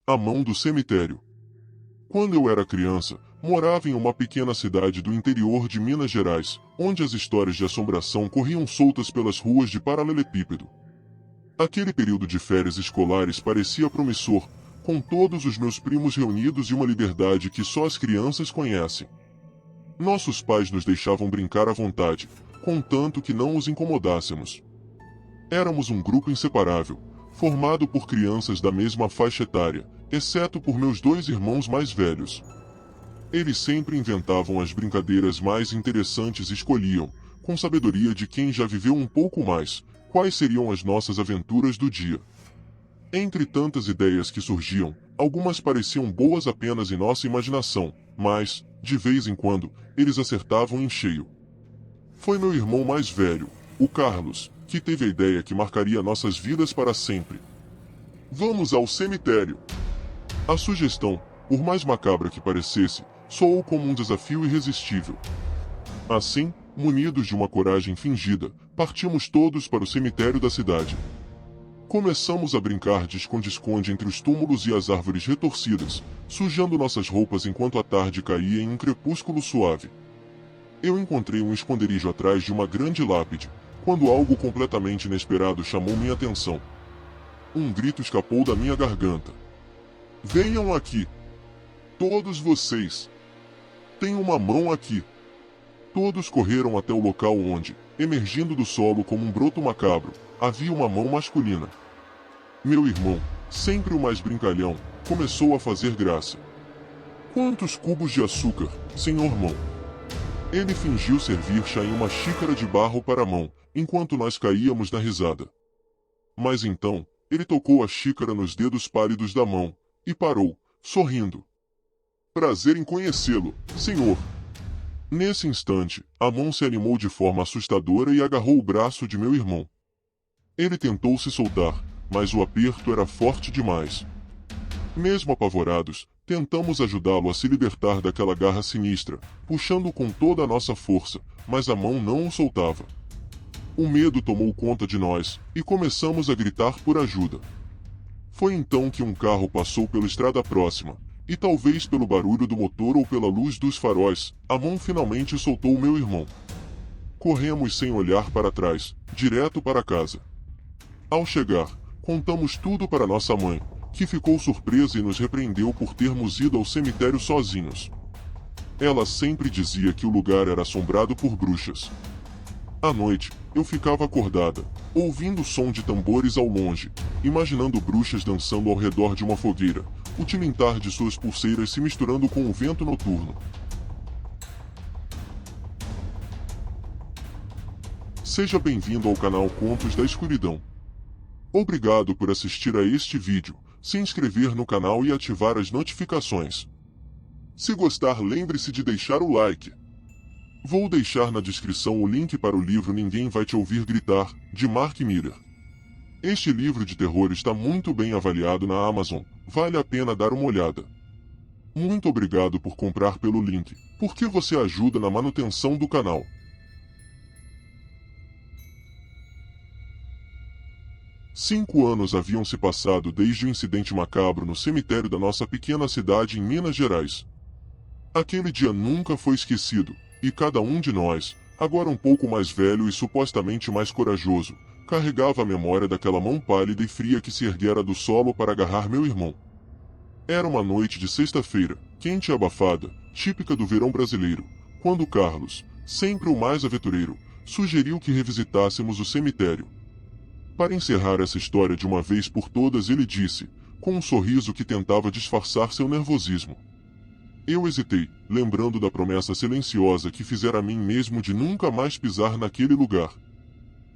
A mão do cemitério. Quando eu era criança, morava em uma pequena cidade do interior de Minas Gerais, onde as histórias de assombração corriam soltas pelas ruas de paralelepípedo. Aquele período de férias escolares parecia promissor, com todos os meus primos reunidos e uma liberdade que só as crianças conhecem. Nossos pais nos deixavam brincar à vontade, contanto que não os incomodássemos. Éramos um grupo inseparável, formado por crianças da mesma faixa etária, exceto por meus dois irmãos mais velhos. Eles sempre inventavam as brincadeiras mais interessantes e escolhiam, com sabedoria de quem já viveu um pouco mais, quais seriam as nossas aventuras do dia. Entre tantas ideias que surgiam, algumas pareciam boas apenas em nossa imaginação, mas, de vez em quando, eles acertavam em cheio. Foi meu irmão mais velho, o Carlos, que teve a ideia que marcaria nossas vidas para sempre. Vamos ao cemitério! A sugestão, por mais macabra que parecesse, soou como um desafio irresistível. Assim, munidos de uma coragem fingida, partimos todos para o cemitério da cidade. Começamos a brincar de esconde-esconde entre os túmulos e as árvores retorcidas, sujando nossas roupas enquanto a tarde caía em um crepúsculo suave. Eu encontrei um esconderijo atrás de uma grande lápide, quando algo completamente inesperado chamou minha atenção. Um grito escapou da minha garganta. Venham aqui! Todos vocês! Tem uma mão aqui! Todos correram até o local onde, emergindo do solo como um broto macabro, havia uma mão masculina. Meu irmão, sempre o mais brincalhão, começou a fazer graça. Quantos cubos de açúcar, senhor mão? Ele fingiu servir chá em uma xícara de barro para a mão, enquanto nós caíamos na risada. Mas então, ele tocou a xícara nos dedos pálidos da mão, e parou, sorrindo. Prazer em conhecê-lo, senhor. Nesse instante, a mão se animou de forma assustadora e agarrou o braço de meu irmão. Ele tentou se soltar, mas o aperto era forte demais. Mesmo apavorados, tentamos ajudá-lo a se libertar daquela garra sinistra, puxando-o com toda a nossa força, mas a mão não o soltava. O medo tomou conta de nós, e começamos a gritar por ajuda. Foi então que um carro passou pela estrada próxima, e talvez pelo barulho do motor ou pela luz dos faróis, a mão finalmente soltou meu irmão. Corremos sem olhar para trás, direto para casa. Ao chegar, contamos tudo para nossa mãe, que ficou surpresa e nos repreendeu por termos ido ao cemitério sozinhos. Ela sempre dizia que o lugar era assombrado por bruxas. À noite, eu ficava acordada, ouvindo o som de tambores ao longe, imaginando bruxas dançando ao redor de uma fogueira, o tilintar de suas pulseiras se misturando com o vento noturno. Seja bem-vindo ao canal Contos da Escuridão. Obrigado por assistir a este vídeo, se inscrever no canal e ativar as notificações. Se gostar, lembre-se de deixar o like. Vou deixar na descrição o link para o livro Ninguém Vai Te Ouvir Gritar, de Mark Miller. Este livro de terror está muito bem avaliado na Amazon, vale a pena dar uma olhada. Muito obrigado por comprar pelo link, porque você ajuda na manutenção do canal. Cinco anos haviam se passado desde o incidente macabro no cemitério da nossa pequena cidade em Minas Gerais. Aquele dia nunca foi esquecido, e cada um de nós, agora um pouco mais velho e supostamente mais corajoso, carregava a memória daquela mão pálida e fria que se erguera do solo para agarrar meu irmão. Era uma noite de sexta-feira, quente e abafada, típica do verão brasileiro, quando Carlos, sempre o mais aventureiro, sugeriu que revisitássemos o cemitério. Para encerrar essa história de uma vez por todas, ele disse, com um sorriso que tentava disfarçar seu nervosismo. Eu hesitei, lembrando da promessa silenciosa que fizera a mim mesmo de nunca mais pisar naquele lugar.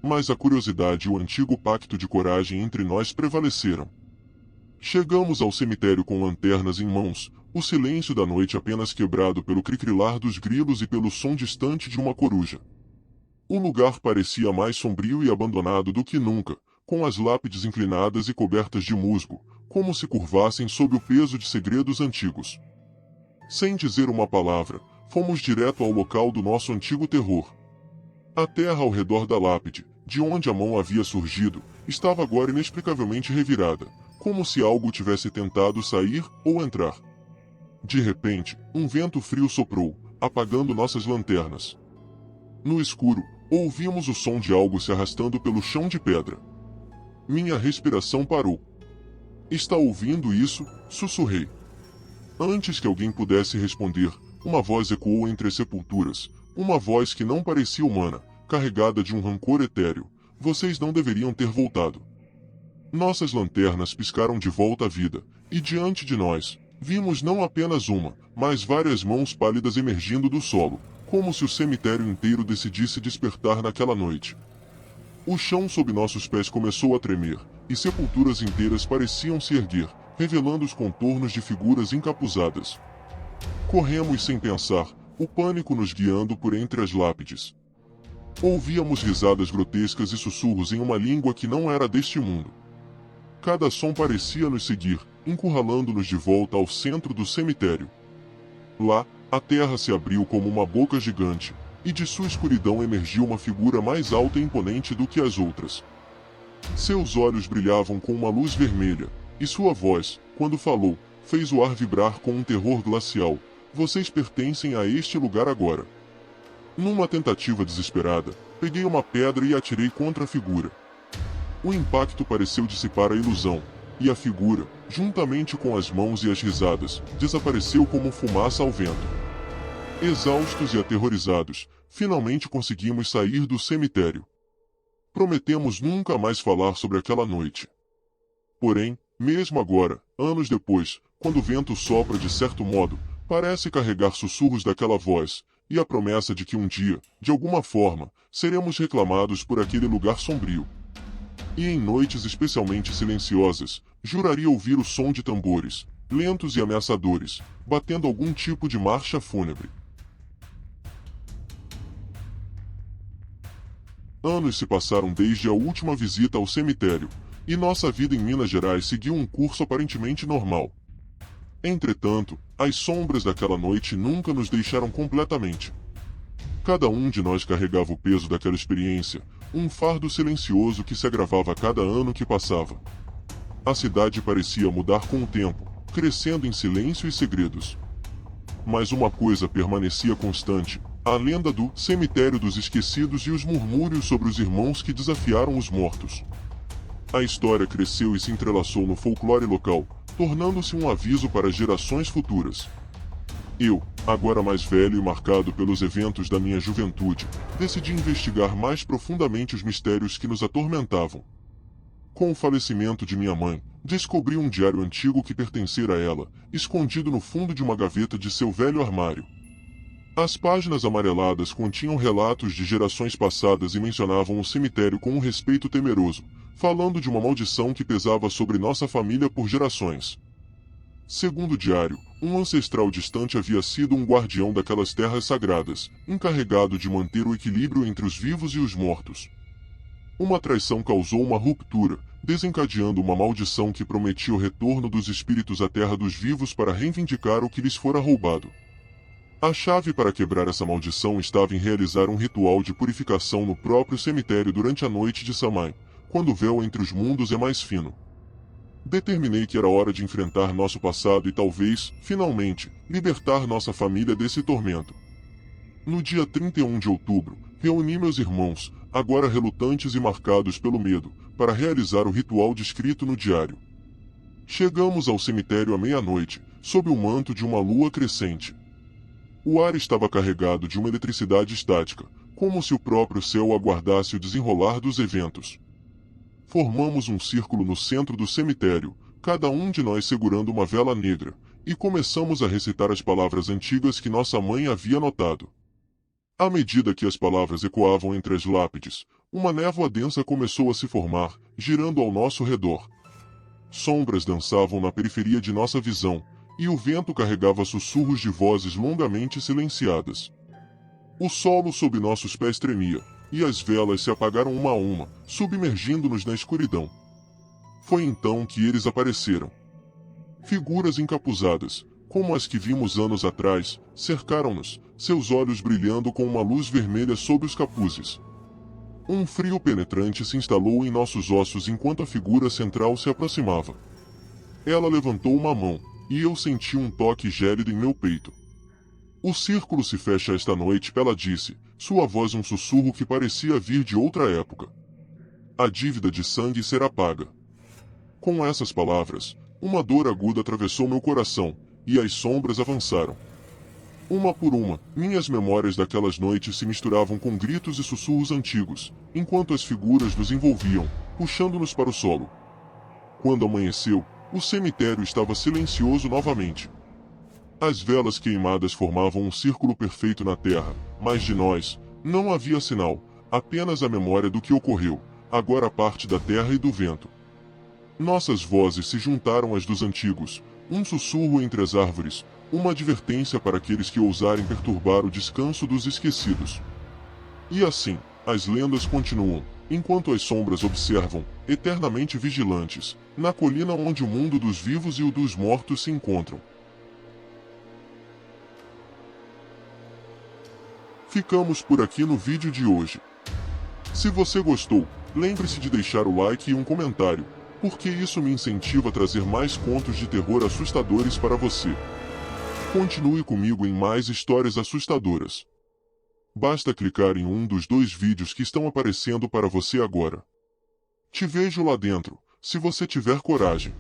Mas a curiosidade e o antigo pacto de coragem entre nós prevaleceram. Chegamos ao cemitério com lanternas em mãos, o silêncio da noite apenas quebrado pelo cricrilar dos grilos e pelo som distante de uma coruja. O lugar parecia mais sombrio e abandonado do que nunca, com as lápides inclinadas e cobertas de musgo, como se curvassem sob o peso de segredos antigos. Sem dizer uma palavra, fomos direto ao local do nosso antigo terror. A terra ao redor da lápide, de onde a mão havia surgido, estava agora inexplicavelmente revirada, como se algo tivesse tentado sair ou entrar. De repente, um vento frio soprou, apagando nossas lanternas. No escuro, ouvimos o som de algo se arrastando pelo chão de pedra. Minha respiração parou. "Está ouvindo isso?" sussurrei. Antes que alguém pudesse responder, uma voz ecoou entre as sepulturas, uma voz que não parecia humana, carregada de um rancor etéreo. "Vocês não deveriam ter voltado." Nossas lanternas piscaram de volta à vida, e diante de nós, vimos não apenas uma, mas várias mãos pálidas emergindo do solo, como se o cemitério inteiro decidisse despertar naquela noite. O chão sob nossos pés começou a tremer, e sepulturas inteiras pareciam se erguer, revelando os contornos de figuras encapuzadas. Corremos sem pensar, o pânico nos guiando por entre as lápides. Ouvíamos risadas grotescas e sussurros em uma língua que não era deste mundo. Cada som parecia nos seguir, encurralando-nos de volta ao centro do cemitério. Lá, a terra se abriu como uma boca gigante, e de sua escuridão emergiu uma figura mais alta e imponente do que as outras. Seus olhos brilhavam com uma luz vermelha, e sua voz, quando falou, fez o ar vibrar com um terror glacial. "Vocês pertencem a este lugar agora." Numa tentativa desesperada, peguei uma pedra e atirei contra a figura. O impacto pareceu dissipar a ilusão, e a figura, juntamente com as mãos e as risadas, desapareceu como fumaça ao vento. Exaustos e aterrorizados, finalmente conseguimos sair do cemitério. Prometemos nunca mais falar sobre aquela noite. Porém, mesmo agora, anos depois, quando o vento sopra de certo modo, parece carregar sussurros daquela voz, e a promessa de que um dia, de alguma forma, seremos reclamados por aquele lugar sombrio. E em noites especialmente silenciosas, juraria ouvir o som de tambores, lentos e ameaçadores, batendo algum tipo de marcha fúnebre. Anos se passaram desde a última visita ao cemitério, e nossa vida em Minas Gerais seguiu um curso aparentemente normal. Entretanto, as sombras daquela noite nunca nos deixaram completamente. Cada um de nós carregava o peso daquela experiência, um fardo silencioso que se agravava a cada ano que passava. A cidade parecia mudar com o tempo, crescendo em silêncio e segredos. Mas uma coisa permanecia constante: a lenda do cemitério dos esquecidos e os murmúrios sobre os irmãos que desafiaram os mortos. A história cresceu e se entrelaçou no folclore local, tornando-se um aviso para gerações futuras. Eu, agora mais velho e marcado pelos eventos da minha juventude, decidi investigar mais profundamente os mistérios que nos atormentavam. Com o falecimento de minha mãe, descobri um diário antigo que pertencera a ela, escondido no fundo de uma gaveta de seu velho armário. As páginas amareladas continham relatos de gerações passadas e mencionavam o cemitério com um respeito temeroso, falando de uma maldição que pesava sobre nossa família por gerações. Segundo o diário, um ancestral distante havia sido um guardião daquelas terras sagradas, encarregado de manter o equilíbrio entre os vivos e os mortos. Uma traição causou uma ruptura, desencadeando uma maldição que prometia o retorno dos espíritos à terra dos vivos para reivindicar o que lhes fora roubado. A chave para quebrar essa maldição estava em realizar um ritual de purificação no próprio cemitério durante a noite de Samhain, quando o véu entre os mundos é mais fino. Determinei que era hora de enfrentar nosso passado e talvez, finalmente, libertar nossa família desse tormento. No dia 31 de outubro, reuni meus irmãos, agora relutantes e marcados pelo medo, para realizar o ritual descrito no diário. Chegamos ao cemitério à meia-noite, sob o manto de uma lua crescente. O ar estava carregado de uma eletricidade estática, como se o próprio céu aguardasse o desenrolar dos eventos. Formamos um círculo no centro do cemitério, cada um de nós segurando uma vela negra, e começamos a recitar as palavras antigas que nossa mãe havia anotado. À medida que as palavras ecoavam entre as lápides, uma névoa densa começou a se formar, girando ao nosso redor. Sombras dançavam na periferia de nossa visão, e o vento carregava sussurros de vozes longamente silenciadas. O solo sob nossos pés tremia, e as velas se apagaram uma a uma, submergindo-nos na escuridão. Foi então que eles apareceram. Figuras encapuzadas, como as que vimos anos atrás, cercaram-nos, seus olhos brilhando com uma luz vermelha sob os capuzes. Um frio penetrante se instalou em nossos ossos enquanto a figura central se aproximava. Ela levantou uma mão, e eu senti um toque gélido em meu peito. O círculo se fecha esta noite, ela disse, sua voz um sussurro que parecia vir de outra época. A dívida de sangue será paga. Com essas palavras, uma dor aguda atravessou meu coração, e as sombras avançaram. Uma por uma, minhas memórias daquelas noites se misturavam com gritos e sussurros antigos, enquanto as figuras nos envolviam, puxando-nos para o solo. Quando amanheceu, o cemitério estava silencioso novamente. As velas queimadas formavam um círculo perfeito na terra, mas de nós, não havia sinal, apenas a memória do que ocorreu, agora parte da terra e do vento. Nossas vozes se juntaram às dos antigos, um sussurro entre as árvores, uma advertência para aqueles que ousarem perturbar o descanso dos esquecidos. E assim, as lendas continuam, enquanto as sombras observam, eternamente vigilantes, na colina onde o mundo dos vivos e o dos mortos se encontram. Ficamos por aqui no vídeo de hoje. Se você gostou, lembre-se de deixar o like e um comentário, porque isso me incentiva a trazer mais contos de terror assustadores para você. Continue comigo em mais histórias assustadoras. Basta clicar em um dos 2 vídeos que estão aparecendo para você agora. Te vejo lá dentro, se você tiver coragem.